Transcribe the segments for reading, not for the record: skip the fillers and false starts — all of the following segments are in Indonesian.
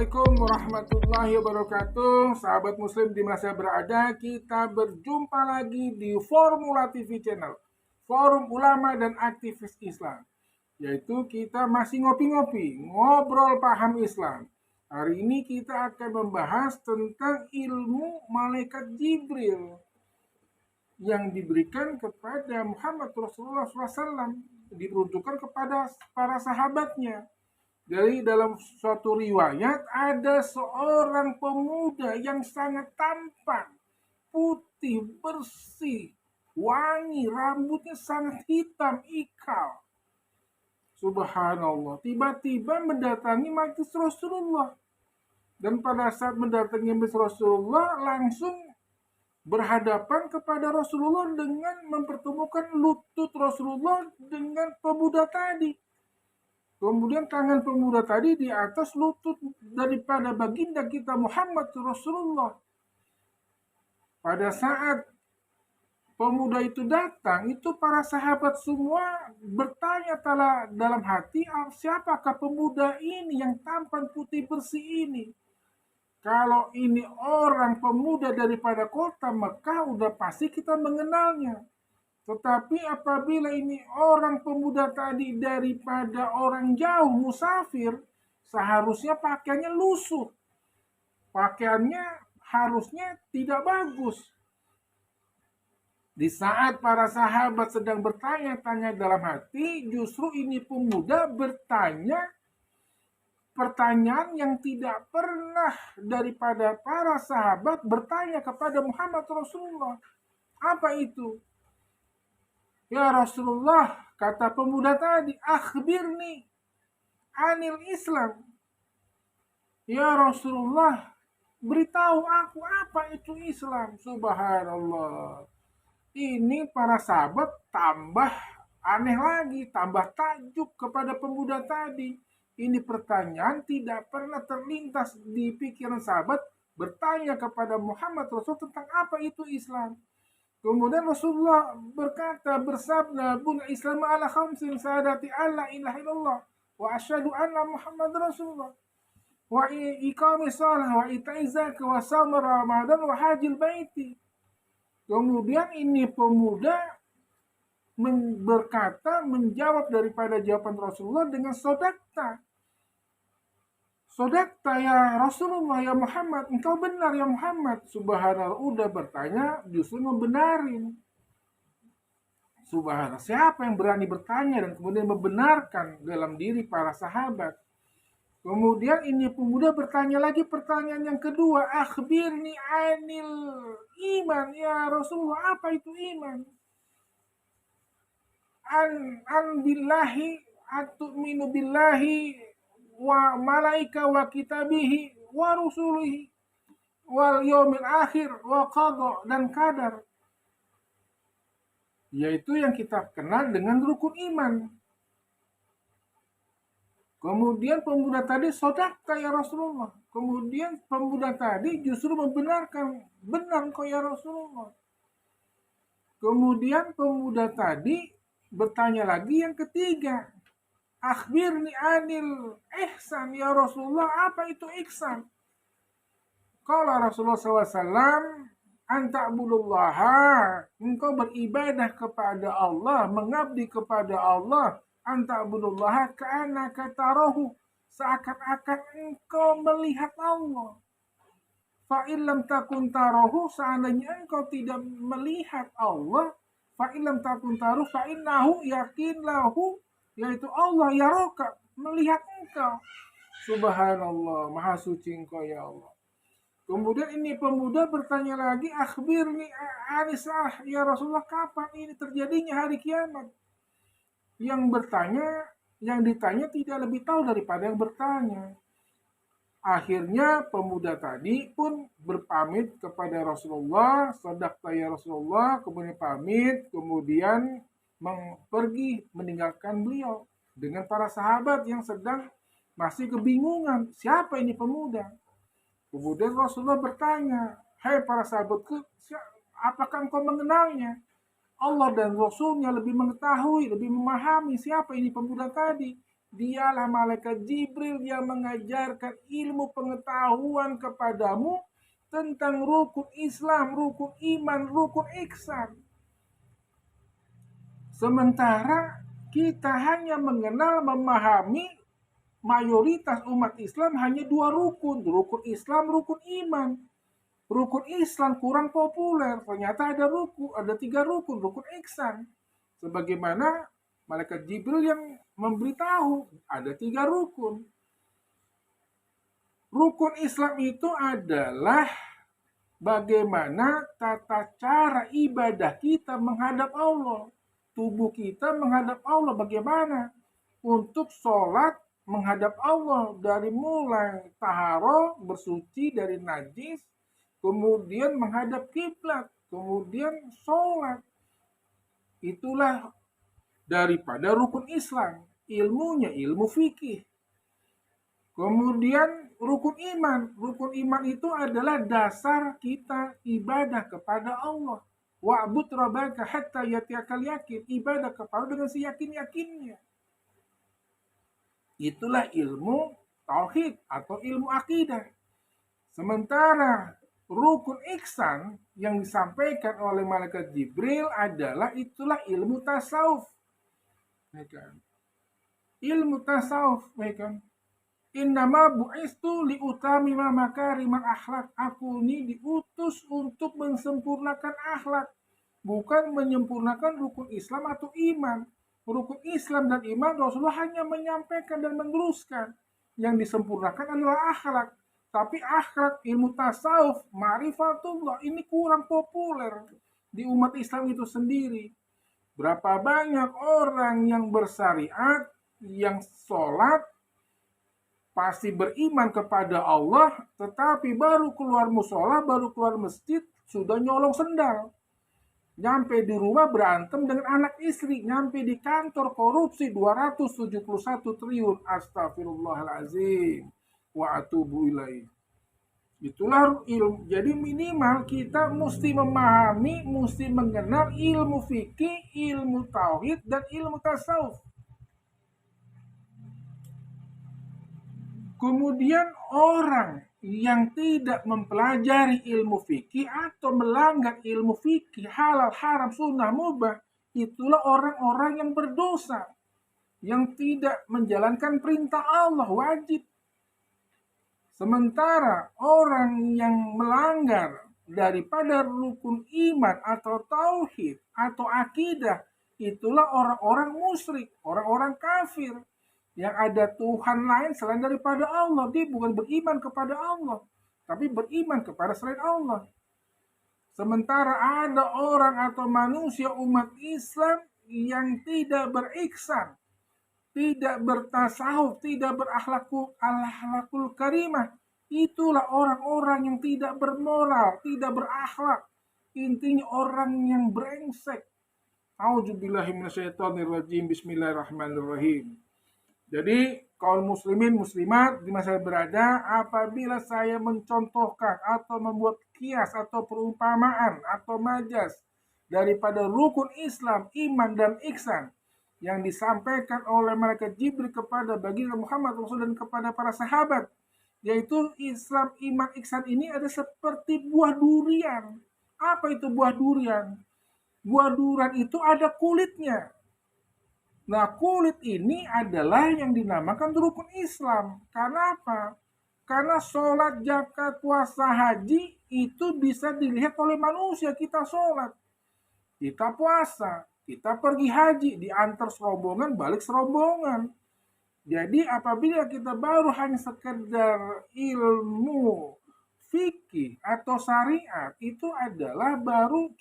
Assalamualaikum warahmatullahi wabarakatuh. Sahabat muslim di mana saya berada, kita berjumpa lagi di Formula TV Channel, Forum Ulama dan Aktivis Islam. Yaitu kita masih ngopi-ngopi, ngobrol paham Islam. Hari ini kita akan membahas tentang ilmu malaikat Jibril yang diberikan kepada Muhammad Rasulullah SAW, diperuntukkan kepada para sahabatnya. Dari dalam suatu riwayat ada seorang pemuda yang sangat tampan, putih, bersih, wangi, rambutnya sangat hitam, ikal. Subhanallah, tiba-tiba mendatangi majlis Rasulullah. Dan pada saat mendatangi majlis Rasulullah, langsung berhadapan kepada Rasulullah dengan mempertemukan lutut Rasulullah dengan pemuda tadi. Kemudian tangan pemuda tadi di atas lutut daripada baginda kita Muhammad Rasulullah. Pada saat pemuda itu datang, itu para sahabat semua bertanya dalam hati, siapakah pemuda ini yang tampan putih bersih ini? Kalau ini orang pemuda daripada kota Mekah, udah pasti kita mengenalnya. Tetapi apabila ini orang pemuda tadi daripada orang jauh, musafir, seharusnya pakaiannya lusuh. Pakaiannya harusnya tidak bagus. Di saat para sahabat sedang bertanya-tanya dalam hati, justru ini pemuda bertanya pertanyaan yang tidak pernah daripada para sahabat bertanya kepada Muhammad Rasulullah. Apa itu? Ya Rasulullah, kata pemuda tadi, akhbirni anil Islam. Ya Rasulullah, beritahu aku apa itu Islam. Subhanallah. Ini para sahabat tambah aneh lagi, tambah takjub kepada pemuda tadi. Ini pertanyaan tidak pernah terlintas di pikiran sahabat bertanya kepada Muhammad Rasul tentang apa itu Islam. Kemudian Rasulullah bersabda, "Bun Islam ala khamsin sadati alla ilaha illallah wa asyhadu anna Muhammad Rasulullah wa iqamis shalah wa ita'iz zakat wa shaum Ramadan wa hajjil baiti." Kemudian ini pemuda menjawab daripada jawaban Rasulullah dengan sodakta. Sodakta ya Rasulullah, ya Muhammad, engkau benar ya Muhammad. Subhanallah, udah bertanya justru membenarin. Subhanallah, siapa yang berani bertanya dan kemudian membenarkan dalam diri para sahabat? Kemudian ini pemuda bertanya lagi pertanyaan yang kedua, akhbirni anil iman ya Rasulullah, apa itu iman? An billahi atu'minu billahi wa malaika wa kitabihi wa rusulihi wal yaumil akhir wa qada dan qadar, yaitu yang kita kenal dengan rukun iman. Kemudian pemuda tadi sodakta ya Rasulullah. Kemudian pemuda tadi justru membenarkan, benar kau ya Rasulullah. Kemudian pemuda tadi bertanya lagi yang ketiga, akhbirni anil ihsan ya Rasulullah, apa itu ihsan? Kalau Rasulullah SAW, anta'budullaha, engkau beribadah kepada Allah, mengabdi kepada Allah, anta'budullaha ka'annaka tarahu, seakan-akan engkau melihat Allah. Fa'illam takun tarahu, seandainya engkau tidak melihat Allah, fa'illam takun tarahu, fa'innahu yakin lahu, yaitu Allah yaroka, melihat engkau. Subhanallah, maha suci engkau ya Allah. Kemudian ini pemuda bertanya lagi, akhbirni anisah ya Rasulullah, kapan ini terjadinya hari kiamat? Yang ditanya tidak lebih tahu daripada yang bertanya. Akhirnya pemuda tadi pun berpamit kepada Rasulullah, sadaqta ya Rasulullah, kemudian pamit, kemudian pergi meninggalkan beliau dengan para sahabat yang sedang masih kebingungan, siapa ini pemuda? Kemudian Rasulullah bertanya, hai para sahabatku, apakah engkau mengenalnya? Allah dan Rasulnya lebih mengetahui, lebih memahami siapa ini pemuda tadi. Dialah malaikat Jibril yang mengajarkan ilmu pengetahuan kepadamu tentang rukun Islam, rukun iman, rukun ihsan. Sementara kita hanya mengenal, memahami mayoritas umat Islam hanya dua rukun, rukun Islam, rukun iman. Rukun Islam kurang populer, ternyata ada tiga rukun, rukun ihsan. Sebagaimana malaikat Jibril yang memberitahu ada tiga rukun. Rukun Islam itu adalah bagaimana tata cara ibadah kita menghadap Allah. Tubuh kita menghadap Allah bagaimana? Untuk sholat menghadap Allah dari mulai taharoh, bersuci dari najis, kemudian menghadap kiblat, kemudian sholat. Itulah daripada rukun Islam. Ilmunya ilmu fikih. Kemudian rukun iman. Rukun iman itu adalah dasar kita ibadah kepada Allah. Wa'bud rabbaka hatta yatiyakal yakin. Ibadah kepada dengan seyakin-yakinnya. Itulah ilmu tauhid atau ilmu akidah. Sementara rukun ihsan yang disampaikan oleh malaikat Jibril adalah itulah ilmu tasawuf. Ilmu tasawuf, innama bu'istu liutamima makarimal akhlak. Aku ini diutus untuk mensempurnakan akhlak, bukan menyempurnakan rukun Islam atau iman. Rukun Islam dan iman Rasulullah hanya menyampaikan dan meneruskan. Yang disempurnakan adalah akhlak. Tapi akhlak, ilmu tasawuf, ma'rifatullah ini kurang populer di umat Islam itu sendiri. Berapa banyak orang yang bersyariat, yang sholat, pasti beriman kepada Allah, tetapi baru keluar musola, baru keluar masjid, sudah nyolong sendal. Nyampe di rumah berantem dengan anak istri, nyampe di kantor korupsi 271 triliun. Astagfirullahalazim wa atubu ilaih. Itulah ilmu. Jadi minimal kita mesti memahami, mesti mengenal ilmu fikih, ilmu tauhid, dan ilmu tasawuf. Kemudian orang yang tidak mempelajari ilmu fikih atau melanggar ilmu fikih halal, haram, sunnah, mubah, itulah orang-orang yang berdosa, yang tidak menjalankan perintah Allah wajib. Sementara orang yang melanggar daripada rukun iman atau tauhid atau akidah, itulah orang-orang musyrik, orang-orang kafir. Yang ada Tuhan lain selain daripada Allah. Dia bukan beriman kepada Allah, tapi beriman kepada selain Allah. Sementara ada orang atau manusia umat Islam yang tidak berihsan, tidak bertasawuf, tidak berakhlakul karimah. Itulah orang-orang yang tidak bermoral, tidak berakhlak. Intinya orang yang brengsek. A'udzubillahi minasyaitonirrajim. Bismillahirrahmanirrahim. Jadi kaum muslimin muslimat di masa berada, apabila saya mencontohkan atau membuat kias atau perumpamaan atau majas daripada rukun Islam, iman dan ihsan yang disampaikan oleh malaikat Jibril kepada baginda Muhammad Rasul dan kepada para sahabat, yaitu Islam, iman, ihsan ini ada seperti buah durian. Apa itu buah durian? Buah durian itu ada kulitnya. Nah, kulit ini adalah yang dinamakan rukun Islam. Karena apa? Karena sholat, zakat, puasa, haji itu bisa dilihat oleh manusia. Kita sholat, kita puasa, kita pergi haji, diantar serombongan, balik serombongan. Jadi apabila kita baru hanya sekedar ilmu fikih atau syariat, itu adalah baru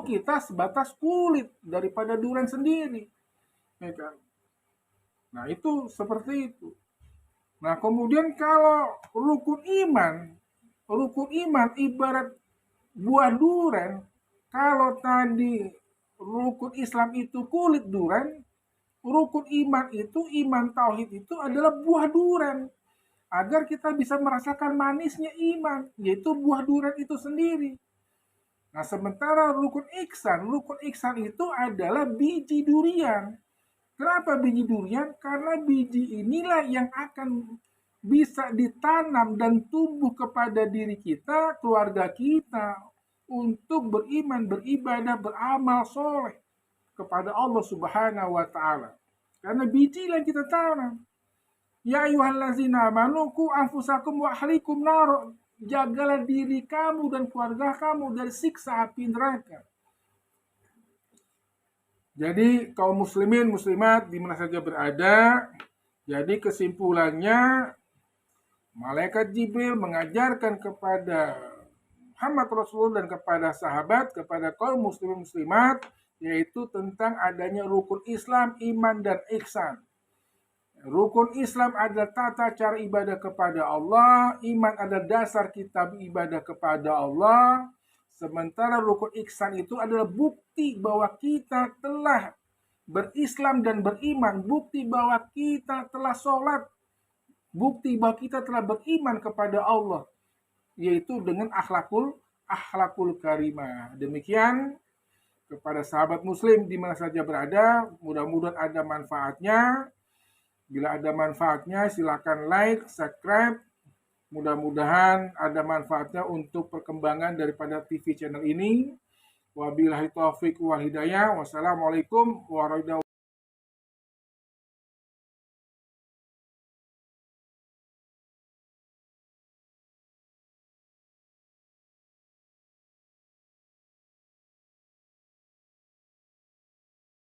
kita sebatas kulit daripada durian sendiri. Ya kan? Nah, itu seperti itu. Nah, kemudian kalau rukun iman ibarat buah durian. Kalau tadi rukun Islam itu kulit durian, rukun iman itu, iman tauhid itu adalah buah durian. Agar kita bisa merasakan manisnya iman, yaitu buah durian itu sendiri. Nah, sementara rukun ihsan itu adalah biji durian. Kenapa biji durian? Karena biji inilah yang akan bisa ditanam dan tumbuh kepada diri kita, keluarga kita, untuk beriman, beribadah, beramal soleh kepada Allah Subhanahu wa Ta'ala. Karena biji yang kita tanam. Ya ayyuhallazina amanu qu anfusakum wa ahlikum nar. Jagalah diri kamu dan keluarga kamu dari siksa api neraka. Jadi kaum muslimin muslimat di mana saja berada, jadi kesimpulannya malaikat Jibril mengajarkan kepada Muhammad Rasulullah dan kepada sahabat, kepada kaum muslimin muslimat, yaitu tentang adanya rukun Islam, iman dan ihsan. Rukun Islam adalah tata cara ibadah kepada Allah, iman adalah dasar kita beribadah kepada Allah. Sementara rukun ihsan itu adalah bukti bahwa kita telah berislam dan beriman, bukti bahwa kita telah sholat, bukti bahwa kita telah beriman kepada Allah, yaitu dengan akhlakul karimah. Demikian kepada sahabat muslim di mana saja berada, mudah-mudahan ada manfaatnya. Bila ada manfaatnya silakan like, subscribe. Mudah-mudahan ada manfaatnya untuk perkembangan daripada TV channel ini. Wabillahi taufiq wal hidayah. Wassalamualaikum warahmatullahi wabarakatuh.